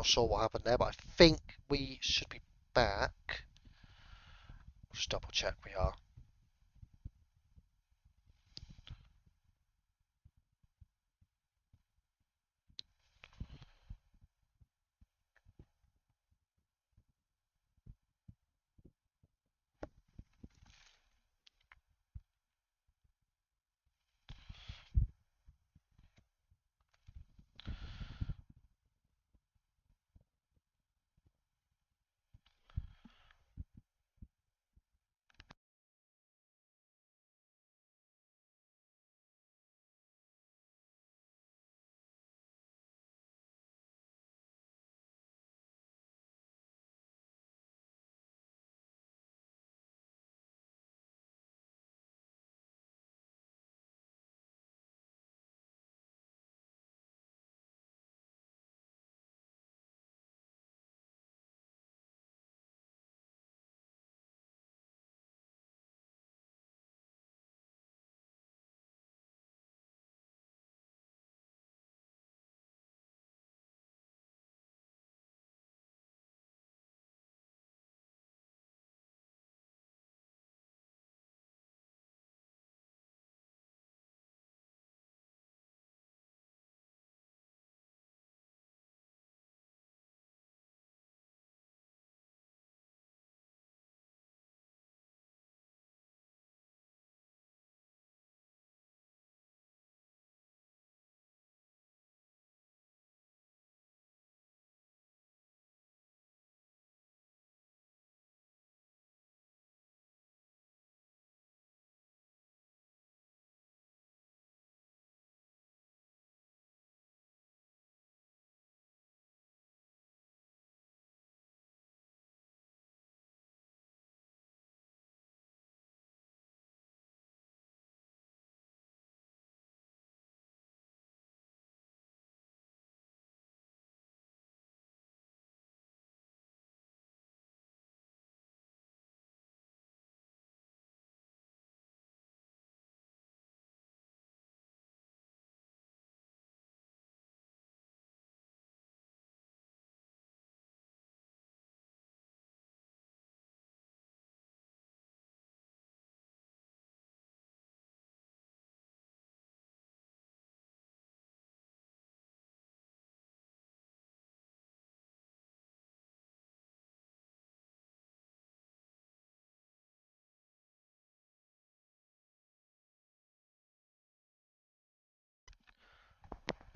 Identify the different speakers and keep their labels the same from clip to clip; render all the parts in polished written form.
Speaker 1: not sure what happened there, but I think we should be back. Just double check we are.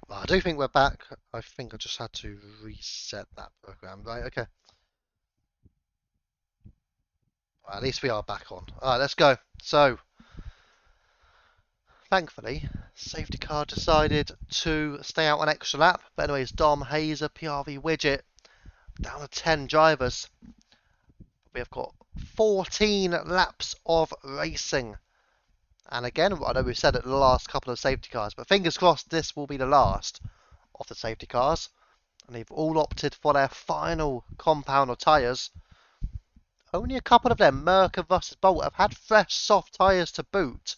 Speaker 1: I do think we're back. I think I just had to reset that program. Right, okay. Well, at least we are back on. Alright, let's go. So, thankfully, safety car decided to stay out an extra lap. But anyways, Dom, Hazer, PRV, Widget, down to 10 drivers. We have got 14 laps of racing. And again, I know we've said it the last couple of safety cars, but fingers crossed this will be the last of the safety cars. And they've all opted for their final compound or tyres. Only a couple of them, Merc and versus Bolt, have had fresh soft tyres to boot.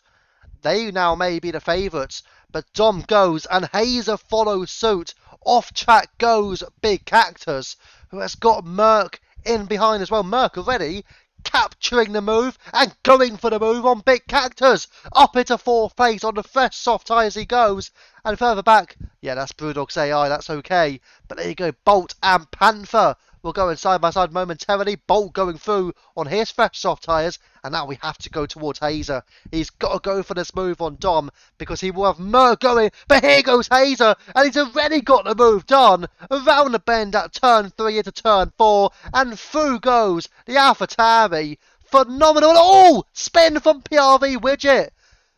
Speaker 1: They now may be the favourites, but Dom goes and Hazer follows suit. Off track goes Big Cactus, who has got Merc in behind as well. Merc already capturing the move and going for the move on Big Cactus. Up into fourth place on the fresh soft tyres he goes. And further back, yeah, that's Brewdog's AI, that's okay. But there you go, Bolt and Panther will go in side by side momentarily. Bolt going through on his fresh soft tyres. And now we have to go towards Hazer. He's got to go for this move on Dom because he will have Merc going. But here goes Hazer. And he's already got the move done. Around the bend at turn 3 into turn 4. And through goes the AlphaTauri. Phenomenal. Oh! Spin from PRV Widget.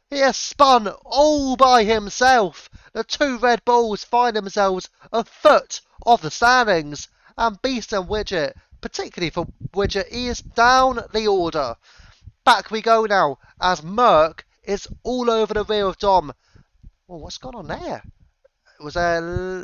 Speaker 1: He has spun all by himself. The two Red Bulls find themselves a foot of the standings. And Beast and Widget, particularly for Widget, he is down the order. Back we go now, as Merc is all over the rear of Dom. Oh, what's gone on there? Was there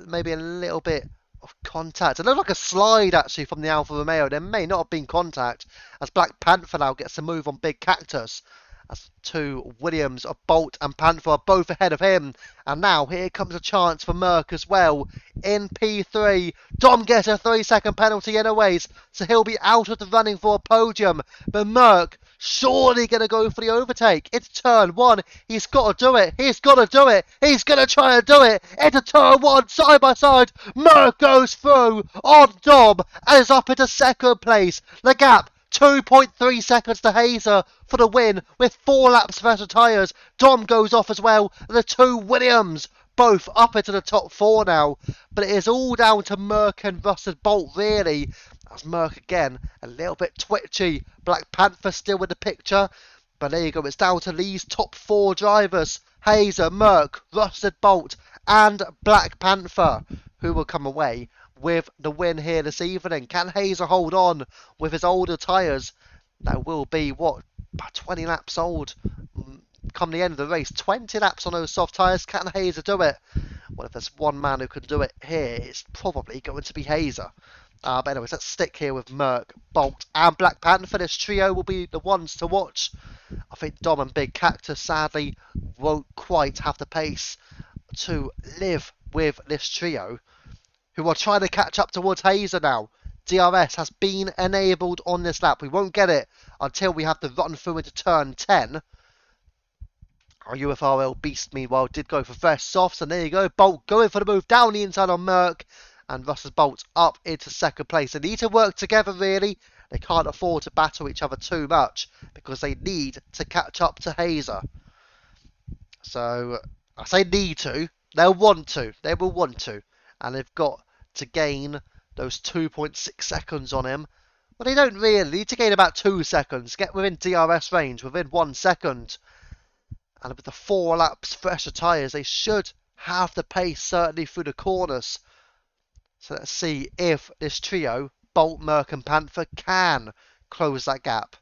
Speaker 1: maybe a little bit of contact? It looked like a slide, actually, from the Alfa Romeo. There may not have been contact, as Black Panther now gets a move on Big Cactus. as two Williams of Bolt and Panther are both ahead of him. And now here comes a chance for Merck as well. In P3, Dom gets a 3-second penalty anyways, so he'll be out of the running for a podium. But Merck surely going to go for the overtake. It's turn one. He's got to do it. He's got to do it. He's going to try and do it. Into turn one, side by side. Merck goes through on Dom and is up into second place. The gap 2.3 seconds to Hazer for the win with 4 laps of extra tyres. Dom goes off as well. The two Williams both up into the top 4 now. But it is all down to Merck and Russell Bolt really. As Merck again, a little bit twitchy. Black Panther still in the picture. But there you go, it's down to these top 4 drivers. Hazer, Merck, Russell Bolt and Black Panther, who will come away with the win here this evening. Can Hazer hold on with his older tyres? That will be, what, about 20 laps old come the end of the race. 20 laps on those soft tyres. Can Hazer do it? Well, if there's one man who can do it here, it's probably going to be Hazer. But anyways, let's stick here with Merck, Bolt and Black Panther. This trio will be the ones to watch. I think Dom and Big Cactus sadly won't quite have the pace to live with this trio, who are trying to catch up towards Hazer now. DRS has been enabled on this lap. We won't get it until we have to run through into turn 10. Our UFRL Beast, meanwhile, did go for fresh softs, and there you go. Bolt going for the move down the inside on Merck, and Russell Bolt up into second place. They need to work together, really. They can't afford to battle each other too much, because they need to catch up to Hazer. So, I say need to. They'll want to. They will want to. And they've got to gain those 2.6 seconds on him. Well, they don't really. They need to gain about 2 seconds. Get within DRS range within 1 second. And with the 4 laps fresher tyres, they should have the pace certainly through the corners. So let's see if this trio, Bolt, Merck and Panther, can close that gap.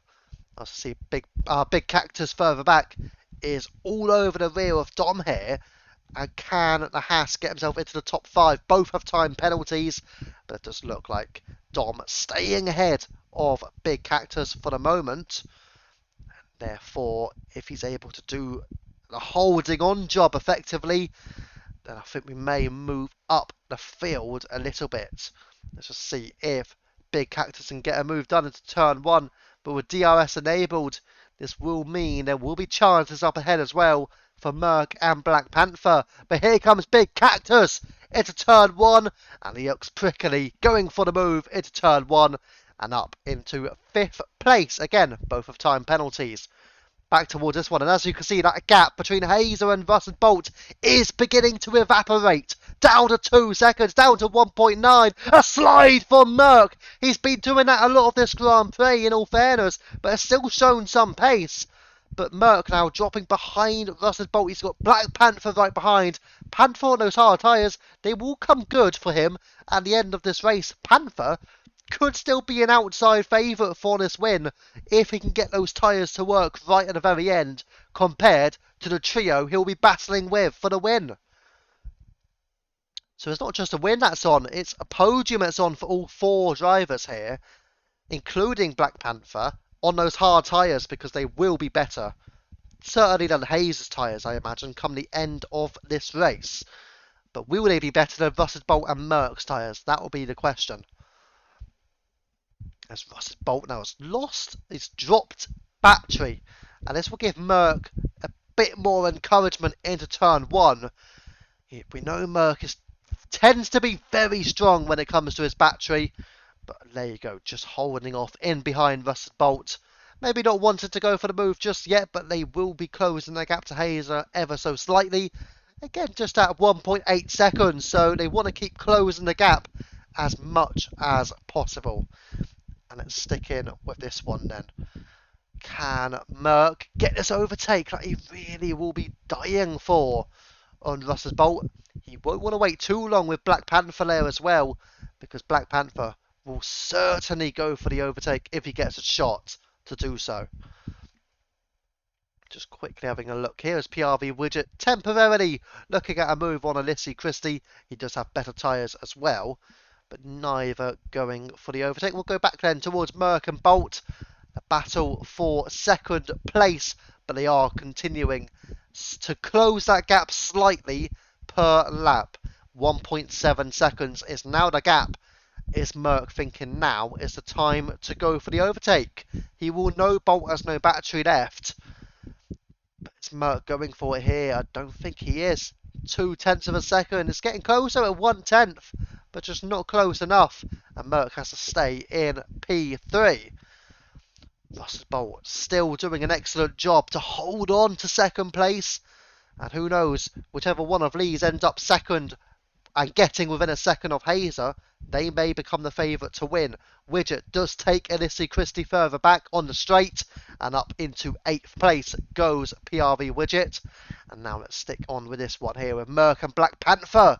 Speaker 1: I see Big Cactus further back is all over the rear of Dom here. And can the Haas get himself into the top 5? Both have time penalties, but it does look like Dom staying ahead of Big Cactus for the moment. Therefore, if he's able to do the holding on job effectively, then I think we may move up the field a little bit. Let's just see if Big Cactus can get a move done into turn 1. But with DRS enabled, this will mean there will be chances up ahead as well for Merck and Black Panther. But here comes Big Cactus into turn 1, and he looks prickly, going for the move into turn 1 and up into 5th place. Again, both of time penalties. Back towards this one, and as you can see, that gap between Hazer and Russell Bolt is beginning to evaporate. Down to 2 seconds, down to 1.9. A slide for Merck. He's been doing that a lot of this Grand Prix, in all fairness, but has still shown some pace. But Merck now dropping behind Russell Bolt. He's got Black Panther right behind. Panther on those hard tyres, they will come good for him at the end of this race. Panther could still be an outside favourite for this win if he can get those tyres to work right at the very end compared to the trio he'll be battling with for the win. So it's not just a win that's on, it's a podium that's on for all 4 drivers here, including Black Panther, on those hard tyres because they will be better, certainly than Hazer's tyres, I imagine, come the end of this race. But will they be better than Russell Bolt and Merck's tyres? That will be the question. As Russell Bolt now has lost his dropped battery, and this will give Merck a bit more encouragement into turn 1. We know Merck tends to be very strong when it comes to his battery, but there you go, just holding off in behind Russell Bolt. Maybe not wanting to go for the move just yet, but they will be closing their gap to Hazer ever so slightly. Again, just at 1.8 seconds, so they want to keep closing the gap as much as possible. And let's stick in with this one then. Can Merck get this overtake that he really will be dying for on Russell Bolt? He won't want to wait too long with Black Panther there as well, because Black Panther will certainly go for the overtake if he gets a shot to do so. Just quickly having a look here as PRV Widget temporarily looking at a move on Alissi Christie. He does have better tyres as well, but neither going for the overtake. We'll go back then towards Merck and Bolt. A battle for second place but they are continuing to close that gap slightly per lap. 1.7 seconds is now the gap. Is Merck thinking now is the time to go for the overtake? He will know Bolt has no battery left. But is Merck going for it here? I don't think he is. 0.2 of a second. It's getting closer at 1/10, but just not close enough. And Merck has to stay in P3. Russell Bolt still doing an excellent job to hold on to second place. And who knows, whichever one of Lee's ends up second and getting within a second of Hazer, they may become the favourite to win. Widget does take Elise Christie further back on the straight, and up into 8th place goes PRV Widget. And now let's stick on with this one here with Merck and Black Panther.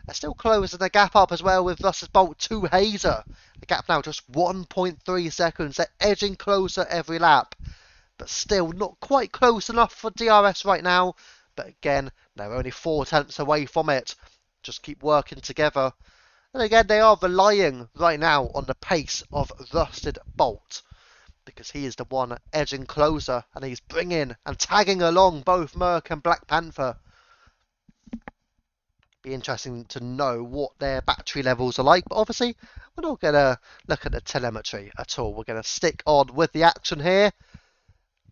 Speaker 1: They're still closing the gap up as well with Russell Bolt to Hazer. The gap now just 1.3 seconds. They're edging closer every lap, but still not quite close enough for DRS right now. But again, they're only 0.4 away from it. Just keep working together. And again, they are relying right now on the pace of Rusted Bolt, because he is the one edging closer, and he's bringing and tagging along both Merc and Black Panther. Be interesting to know what their battery levels are like, but obviously we're not going to look at the telemetry at all. We're going to stick on with the action here,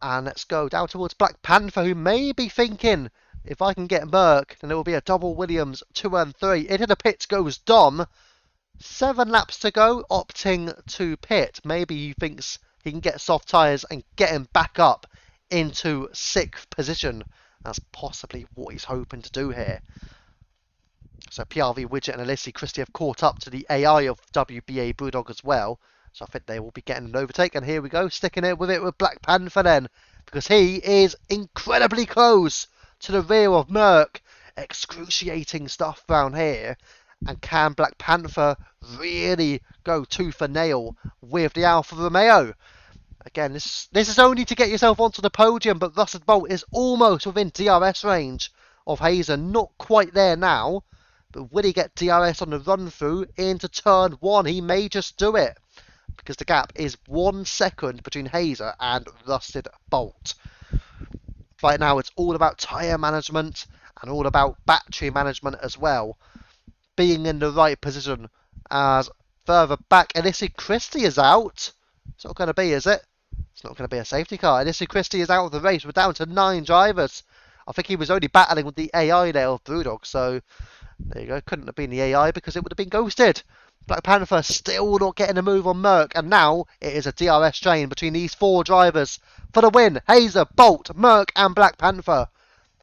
Speaker 1: and let's go down towards Black Panther, who may be thinking, if I can get Merck, then it will be a double Williams 2 and 3. Into the pits goes Dom. 7 laps to go, opting to pit. Maybe he thinks he can get soft tyres and get him back up into 6th position. That's possibly what he's hoping to do here. So PRV Widget and Elise Christie have caught up to the AI of WBA Brewdog as well. So I think they will be getting an overtake. And here we go, sticking it with Black Panther then, because he is incredibly close to the rear of Merck. Excruciating stuff down here. And can Black Panther really go tooth and nail with the Alfa Romeo? Again, this is only to get yourself onto the podium, but Russell Bolt is almost within DRS range of Hazer. Not quite there now, but will he get DRS on the run through into turn 1? He may just do it, because the gap is 1 second between Hazer and Rusted Bolt. Right now it's all about tyre management and all about battery management as well. Being in the right position, as further back Elise Christie is out. It's not going to be, is it? It's not going to be a safety car. Elise Christie is out of the race. We're down to 9 drivers. I think he was only battling with the AI there of Brewdog, so there you go. Couldn't have been the AI because it would have been ghosted. Black Panther still not getting a move on Merck, and now it is a DRS train between these 4 drivers for the win. Hazer, Bolt, Merck and Black Panther.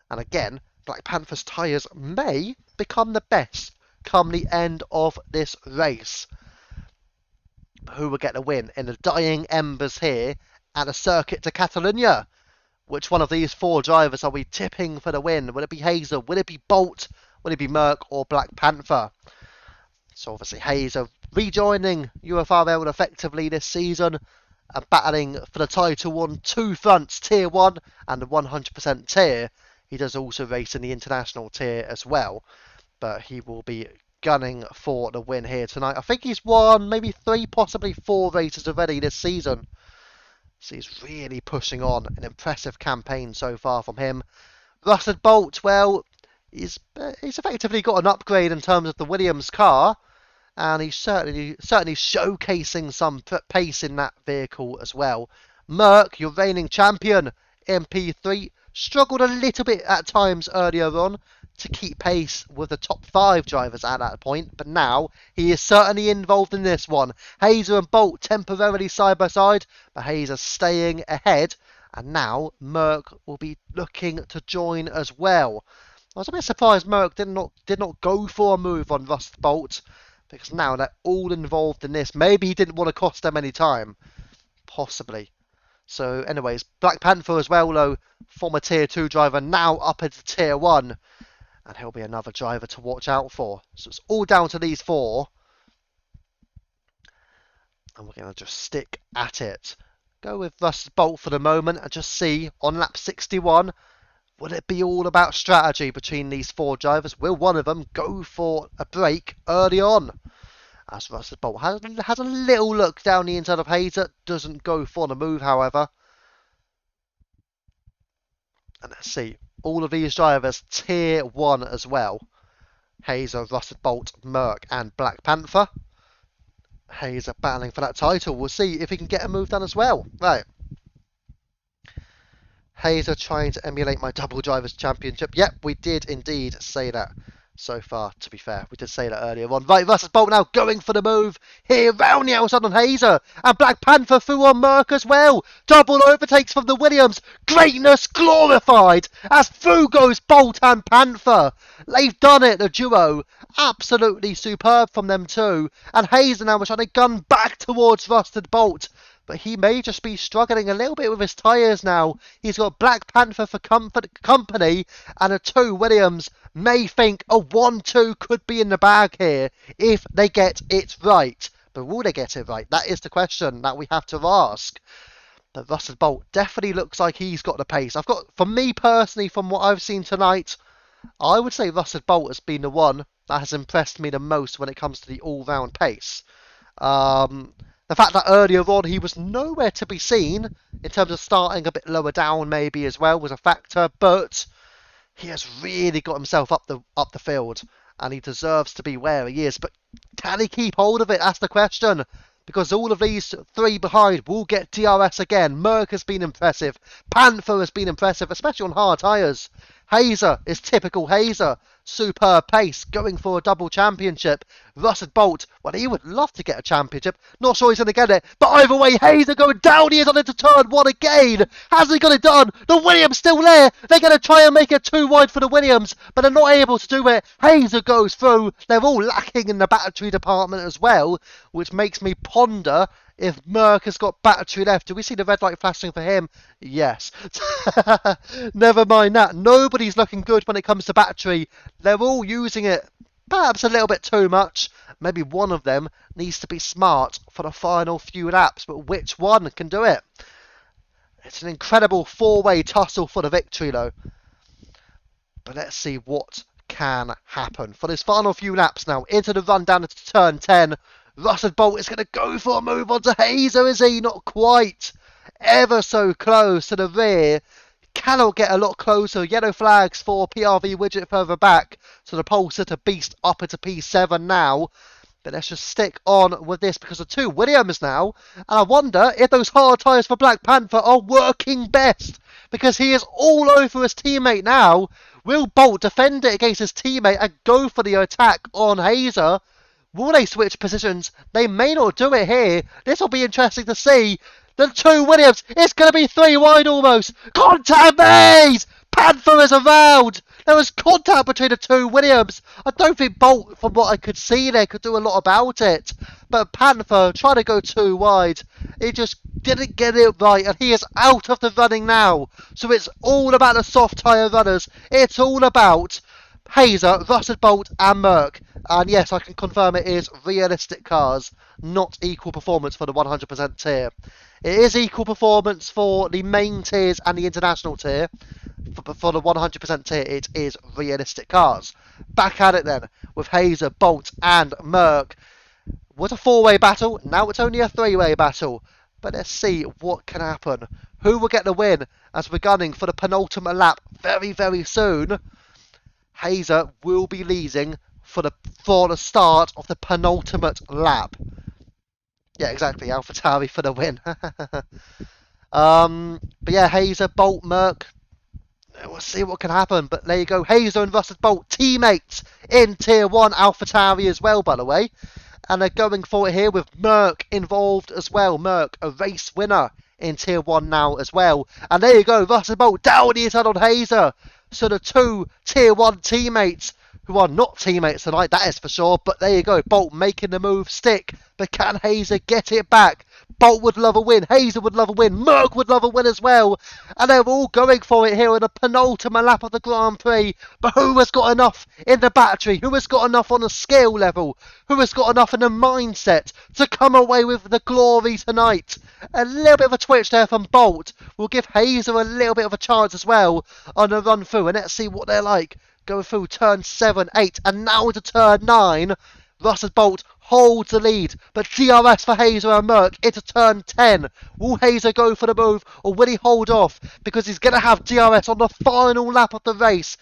Speaker 1: And again, Black Panther's tyres may become the best come the end of this race. Who will get the win in the dying embers here at the Circuit de Catalunya? Which one of these 4 drivers are we tipping for the win? Will it be Hazer? Will it be Bolt? Will it be Merck or Black Panther? So obviously Hazer rejoining UFRL effectively this season and battling for the title on 2 fronts, Tier 1 and the 100% tier. He does also race in the international tier as well, but he will be gunning for the win here tonight. I think he's won maybe 3, possibly 4 races already this season. So he's really pushing on. An impressive campaign so far from him. Russell Bolt, well, he's effectively got an upgrade in terms of the Williams car, and he's certainly showcasing some pace in that vehicle as well. Merck, your reigning champion, MP3, struggled a little bit at times earlier on to keep pace with the top 5 drivers at that point, but now he is certainly involved in this one. Hazer and Bolt temporarily side by side, but Hazer staying ahead, and now Merck will be looking to join as well. I was a bit surprised Merck did not go for a move on Russell Bolt, because now they're all involved in this. Maybe he didn't want to cost them any time, possibly. So anyways, Black Panther as well though, former Tier 2 driver, now up into Tier 1. And he'll be another driver to watch out for. So it's all down to these 4. And we're going to just stick at it. Go with Russell Bolt for the moment and just see on lap 61, will it be all about strategy between these 4 drivers? Will one of them go for a break early on? As Russell Bolt has a little look down the inside of Hazer, doesn't go for the move however. And let's see, all of these drivers tier 1 as well. Hazer, Russet Bolt, Merc and Black Panther. Hazer battling for that title. We'll see if he can get a move done as well. Right. Hazer trying to emulate my double drivers championship. Yep, we did indeed say that so far, to be fair. We did say that earlier on. Right, Russet Bolt now going for the move here round the outside on Hazer. And Black Panther through on Merc as well. Double overtakes from the Williams. Greatness glorified as through goes Bolt and Panther. They've done it, the duo. Absolutely superb from them too. And Hazer now was trying to gun back towards Rusted Bolt. But he may just be struggling a little bit with his tyres now. He's got Black Panther for company, and a 2 Williams may think a 1-2 could be in the bag here if they get it right. But will they get it right? That is the question that we have to ask. But Rusted Bolt definitely looks like he's got the pace. For me personally, from what I've seen tonight, I would say Rusted Bolt has been the one that has impressed me the most when it comes to the all-round pace. The fact that earlier on he was nowhere to be seen, in terms of starting a bit lower down maybe as well, was a factor, but he has really got himself up the field, and he deserves to be where he is. But can he keep hold of it? That's the question. Because all of these 3 behind will get DRS again. Merc has been impressive. Panther has been impressive, especially on hard tyres. Hazer is typical Hazer. Superb pace, going for a double championship. Russet Bolt, well, he would love to get a championship. Not sure he's going to get it. But either way, Hazer going down. He is on into turn 1 again. Has he got it done? The Williams still there. They're going to try and make it too wide for the Williams, but they're not able to do it. Hazer goes through. They're all lacking in the battery department as well, which makes me ponder if Merc has got battery left. Do we see the red light flashing for him? Yes. Never mind that. Nobody's looking good when it comes to battery. They're all using it perhaps a little bit too much. Maybe one of them needs to be smart for the final few laps, but which one can do it? It's an incredible 4-way tussle for the victory though. But let's see what can happen. For this final few laps now, into the run down to turn 10, Russet Bolt is going to go for a move onto Hazer, is he? Not quite. Ever so close to the rear. Cannot get a lot closer. Yellow flags for PRV Widget further back. So the pole sitter beast up into P7 now. But let's just stick on with this because of 2 Williams now. And I wonder if those hard tyres for Black Panther are working best. Because he is all over his teammate now. Will Bolt defend it against his teammate and go for the attack on Hazer? Will they switch positions? They may not do it here. This will be interesting to see. The 2 Williams. It's going to be 3 wide almost. Contact maze! Panther is around. There was contact between the 2 Williams. I don't think Bolt, from what I could see there, could do a lot about it. But Panther trying to go too wide. He just didn't get it right. And he is out of the running now. So it's all about the soft tyre runners. It's all about Hazer, Russet Bolt and Merc. And yes, I can confirm it is realistic cars, not equal performance for the 100% tier. It is equal performance for the main tiers and the international tier. For the 100% tier, it is realistic cars. Back at it then, with Hazer, Bolt and Merc. Was a 4-way battle, now it's only a 3-way battle. But let's see what can happen. Who will get the win as we're gunning for the penultimate lap very, very soon. Hazer will be leading for the start of the penultimate lap. Yeah, exactly. AlphaTauri for the win. But yeah, Hazer, Bolt, Merc. We'll see what can happen. But there you go. Hazer and Russet Bolt, teammates in Tier 1 AlphaTauri as well, by the way. And they're going for it here with Merc involved as well. Merc, a race winner in Tier 1 now as well. And there you go. Russet Bolt down the inside on Hazer. So the 2 Tier 1 teammates, who are not teammates tonight, that is for sure. But there you go, Bolt making the move stick. But can Hazer get it back? Bolt would love a win. Hazer would love a win. Merc would love a win as well. And they're all going for it here in the penultimate lap of the Grand Prix. But who has got enough in the battery? Who has got enough on the skill level? Who has got enough in the mindset to come away with the glory tonight? A little bit of a twitch there from Bolt will give Hazer a little bit of a chance as well on the run through. And let's see what they're like. Going through turn 7, 8 and now into turn 9. Russet Bolt holds the lead, but DRS for Hazer and Merck into turn 10. Will Hazer go for the move, or will he hold off? Because he's going to have DRS on the final lap of the race.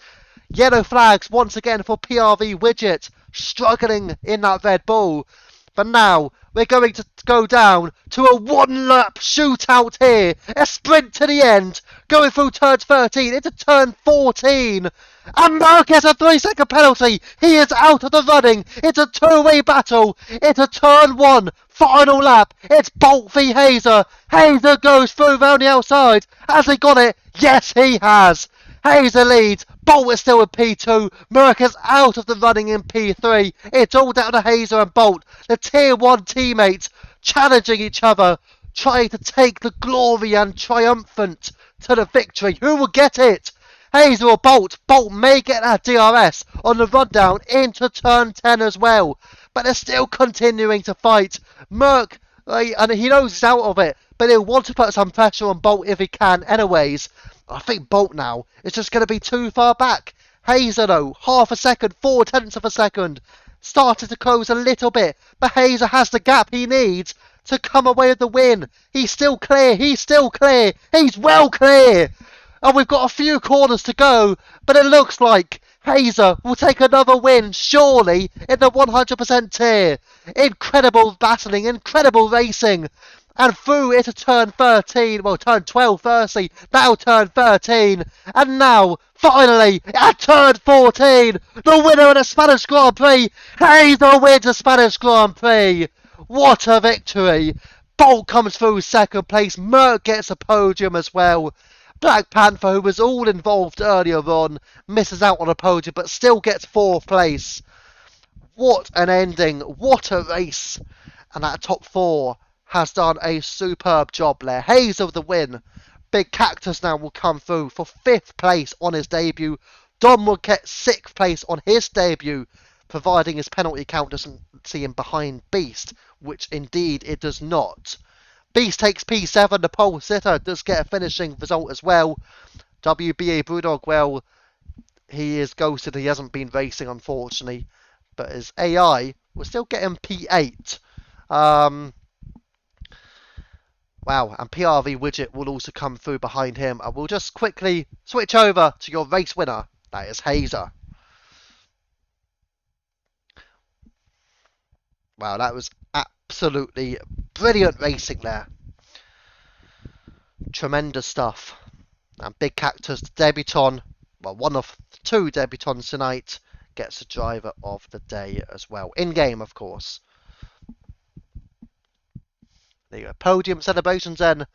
Speaker 1: Yellow flags once again for PRV Widget, struggling in that Red Bull. But now, we're going to go down to a one-lap shootout here. A sprint to the end, going through turn 13 into turn 14. And Mark has a 3-second penalty. He is out of the running. It's a two-way battle. It's a turn 1, final lap. It's Bolt v Hazer. Hazer goes through round the outside. Has he got it? Yes, he has. Hazer leads. Bolt is still in P2. Merck is out of the running in P3. It's all down to Hazer and Bolt, the tier 1 teammates, challenging each other, trying to take the glory and triumphant to the victory. Who will get it? Hazer or Bolt? Bolt may get that DRS on the rundown into turn 10 as well. But they're still continuing to fight. Merck, and he knows he's out of it, but he'll want to put some pressure on Bolt if he can anyways. I think Bolt now is just going to be too far back. Hazer though, half a second, 4/10 of a second. Started to close a little bit, but Hazer has the gap he needs to come away with the win. He's still clear, he's well clear. And we've got a few corners to go, but it looks like Hazer will take another win, surely, in the 100% tier. Incredible battling, incredible racing. And through into turn 13, well, turn 12 firstly, now turn 13, and now, finally, at turn 14, the winner of the Spanish Grand Prix, Hazer wins the Spanish Grand Prix. What a victory. Bolt comes through second place, Merck gets a podium as well. Black Panther, who was all involved earlier on, misses out on a podium, but still gets 4th place. What an ending, what a race. And that top 4 has done a superb job there. Hazer with the win. Big Cactus now will come through for 5th place on his debut. Dom will get 6th place on his debut, providing his penalty count doesn't see him behind Beast, which indeed it does not. Beast takes P7, the pole sitter does get a finishing result as well. WBA Brewdog, well, he is ghosted, he hasn't been racing unfortunately, but his AI will still get him P8. Wow, and PRV Widget will also come through behind him. And we'll just quickly switch over to your race winner. That is Hazer. Wow, that was absolutely brilliant racing there. Tremendous stuff. And Big Cactus, the debutant, well, one of 2 debutants tonight, gets the driver of the day as well. In-game, of course. There you go. Podium celebrations then.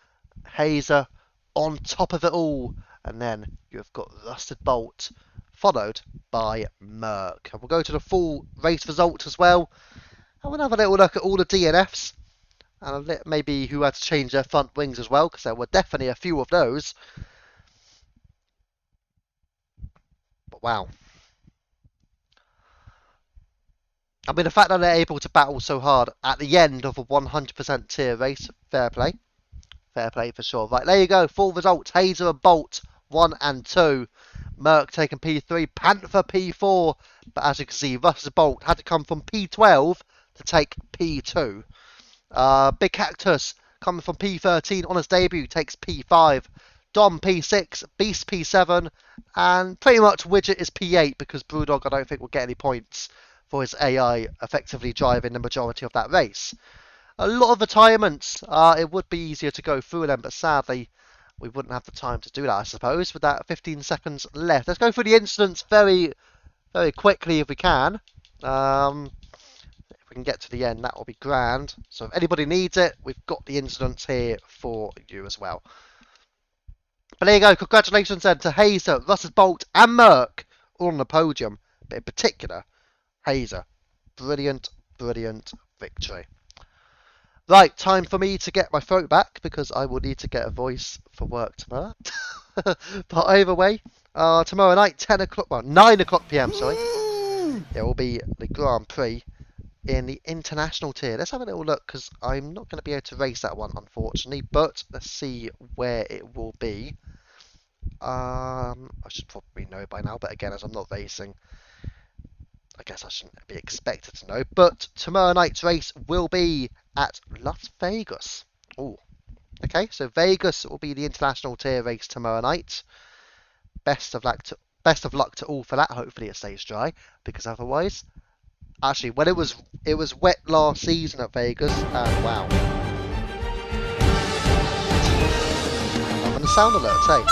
Speaker 1: Hazer on top of it all. And then you've got Rusted Bolt, followed by Merck. And we'll go to the full race results as well. And we'll have a little look at all the DNFs. And maybe who had to change their front wings as well, because there were definitely a few of those. But wow. I mean, the fact that they're able to battle so hard at the end of a 100% tier race, fair play. Fair play for sure. Right, there you go. Full results. Hazer and Bolt, 1 and 2. Merck taking P3, Panther P4. But as you can see, Russell Bolt had to come from P12 to take P2. Big Cactus coming from P13 on his debut takes P5. Dom P6, Beast P7. And pretty much Widget is P8 because Brewdog I don't think will get any points for his AI effectively driving the majority of that race. A lot of retirements. It would be easier to go through them, but sadly we wouldn't have the time to do that, I suppose, with that 15 seconds left. Let's go through the incidents very, very quickly if we can. If we can get to the end, that will be grand. So if anybody needs it, we've got the incidents here for you as well. But there you go. Congratulations then to Hazer, Russell Bolt and Merck all on the podium. But in particular, Hazer. Brilliant, brilliant victory. Right, time for me to get my throat back because I will need to get a voice for work tomorrow. But either way, tomorrow night, 10 o'clock, well, 9 o'clock PM, sorry. There will be the Grand Prix in the international tier. Let's have a little look because I'm not going to be able to race that one, unfortunately. But let's see where it will be. I should probably know by now, but again, as I'm not racing, I guess I shouldn't be expected to know, but tomorrow night's race will be at Las Vegas. Oh, okay, so Vegas will be the international tier race tomorrow night. Best of luck to all for that. Hopefully it stays dry, because otherwise, actually, when it was wet last season at Vegas, and wow, I'm on the sound alert, hey.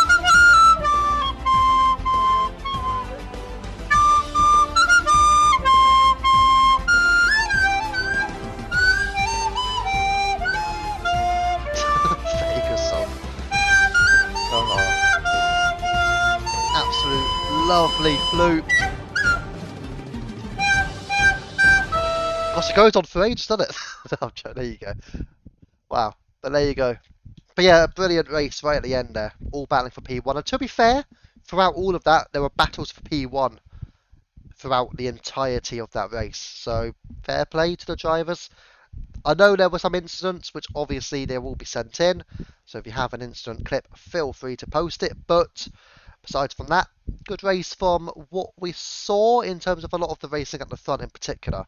Speaker 1: Vegas song. Oh, absolute lovely flute. Gosh, it goes on for ages, doesn't it? There you go. Wow, but there you go. But yeah, a brilliant race right at the end there, all battling for P1. And to be fair, throughout all of that, there were battles for P1 throughout the entirety of that race. So fair play to the drivers. I know there were some incidents, which obviously they will be sent in. So if you have an incident clip, feel free to post it. But besides from that, good race from what we saw in terms of a lot of the racing at the front in particular.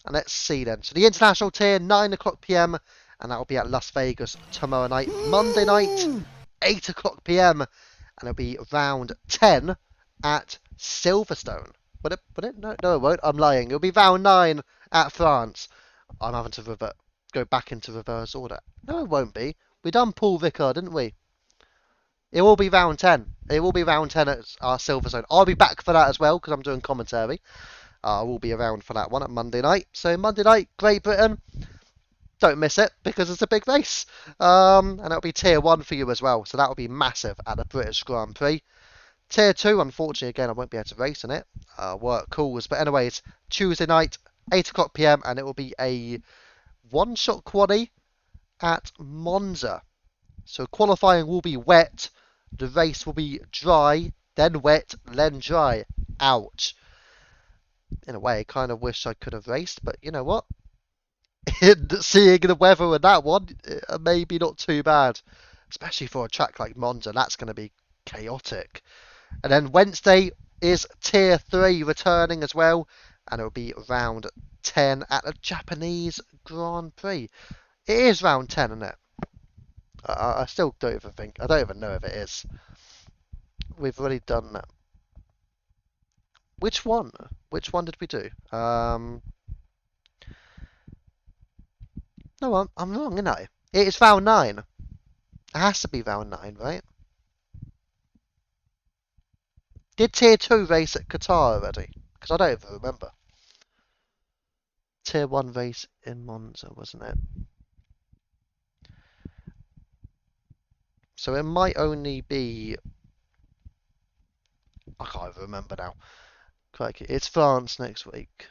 Speaker 1: And let's see then. So the international tier, 9 o'clock p.m. and that will be at Las Vegas tomorrow night. Monday night, 8 o'clock p.m. and it'll be round 10 at Silverstone. Would it? No, it won't. I'm lying. It'll be round 9 at France. I'm having to go back into reverse order. No, it won't be. We done Paul Ricard, didn't we? It will be round 10. It will be round 10 at Silverstone. I'll be back for that as well because I'm doing commentary. I will be around for that one at Monday night. So Monday night, Great Britain. Don't miss it because it's a big race. And it'll be tier 1 for you as well. So that will be massive at the British Grand Prix. Tier 2, unfortunately, again, I won't be able to race in it. Work calls. But anyways, Tuesday night, 8 o'clock p.m. and it will be a one-shot quali at Monza. So qualifying will be wet. The race will be dry, then wet, then dry. Ouch. In a way, I kind of wish I could have raced, but you know what? Seeing the weather with that one, maybe not too bad. Especially for a track like Monza, that's going to be chaotic. And then Wednesday is Tier 3 returning as well, and it'll be round 10 at the Japanese Grand Prix. It is round 10, isn't it? I still don't even think, I don't even know if it is. We've already done that. Which one? Which one did we do? No, I'm wrong, isn't I? It is round 9. It has to be round 9, right? Did Tier 2 race at Qatar already? Because I don't even remember. Tier 1 race in Monza, wasn't it? So it might only be... I can't even remember now. Crikey. It's France next week.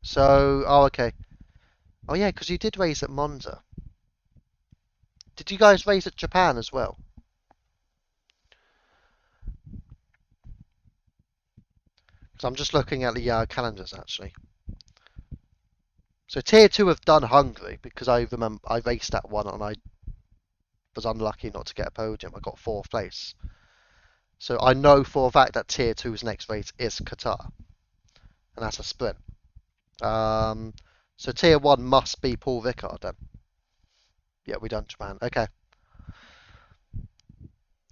Speaker 1: So, oh, okay. Oh, yeah, because you did race at Monza. Did you guys race at Japan as well? Because I'm just looking at the calendars, actually. So Tier 2 have done Hungary, because I remember I raced that one and I was unlucky not to get a podium. I got 4th place. So I know for a fact that Tier 2's next race is Qatar. And that's a sprint. So Tier 1 must be Paul Ricard then. Yeah, we done Japan. Okay.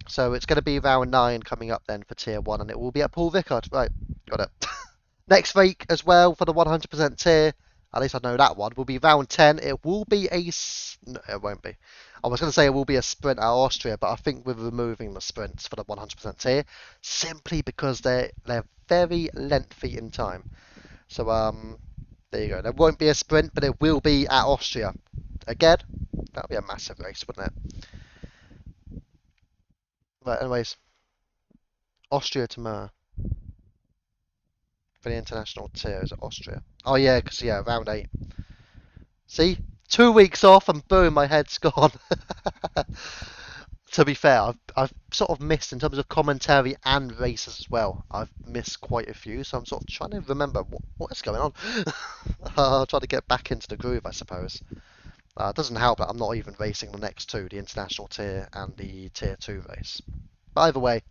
Speaker 1: So it's going to be round 9 coming up then for Tier 1, and it will be at Paul Ricard. Right, got it. Next week as well for the 100% tier, at least I know that one, will be round 10. It will be a... No, it won't be. I was going to say it will be a sprint at Austria, but I think we're removing the sprints for the 100% tier, simply because they're very lengthy in time. So, there you go. There won't be a sprint, but it will be at Austria. Again, that'll be a massive race, wouldn't it? Right, anyways. Austria tomorrow. For the international tier, is it Austria? Oh yeah, because yeah, round 8. See? 2 weeks off and boom, my head's gone. To be fair, I've sort of missed in terms of commentary and races as well. I've missed quite a few, so I'm sort of trying to remember what is going on. Trying to get back into the groove, I suppose. It doesn't help that I'm not even racing the next two, the international tier and the tier 2 race. But either way,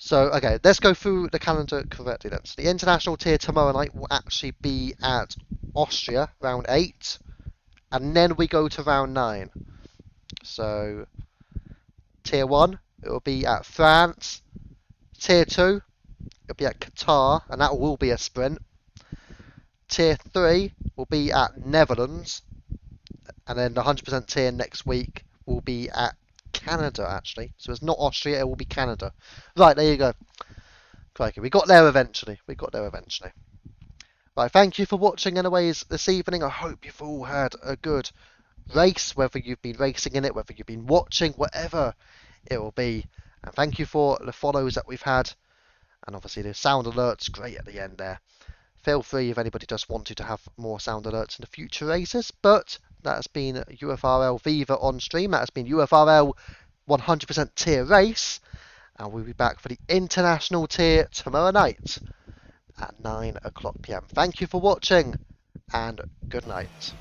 Speaker 1: So, okay, let's go through the calendar correctly then. So the international tier tomorrow night will actually be at Austria, round 8, and then we go to round 9. So, tier 1, it will be at France. Tier 2, it'll be at Qatar, and that will be a sprint. Tier 3 will be at Netherlands, and then the 100% tier next week will be at Canada, actually. So it's not Austria, it will be Canada. Right, there you go. Crikey, we got there eventually. We got there eventually. Right, thank you for watching anyways this evening. I hope you've all had a good race, whether you've been racing in it, whether you've been watching, whatever it will be. And thank you for the follows that we've had. And obviously the sound alerts, great at the end there. Feel free if anybody does want to have more sound alerts in the future races. But that has been UFRL Viva on stream. That has been UFRL 100% tier race. And we'll be back for the international tier tomorrow night at 9 o'clock PM. Thank you for watching and good night.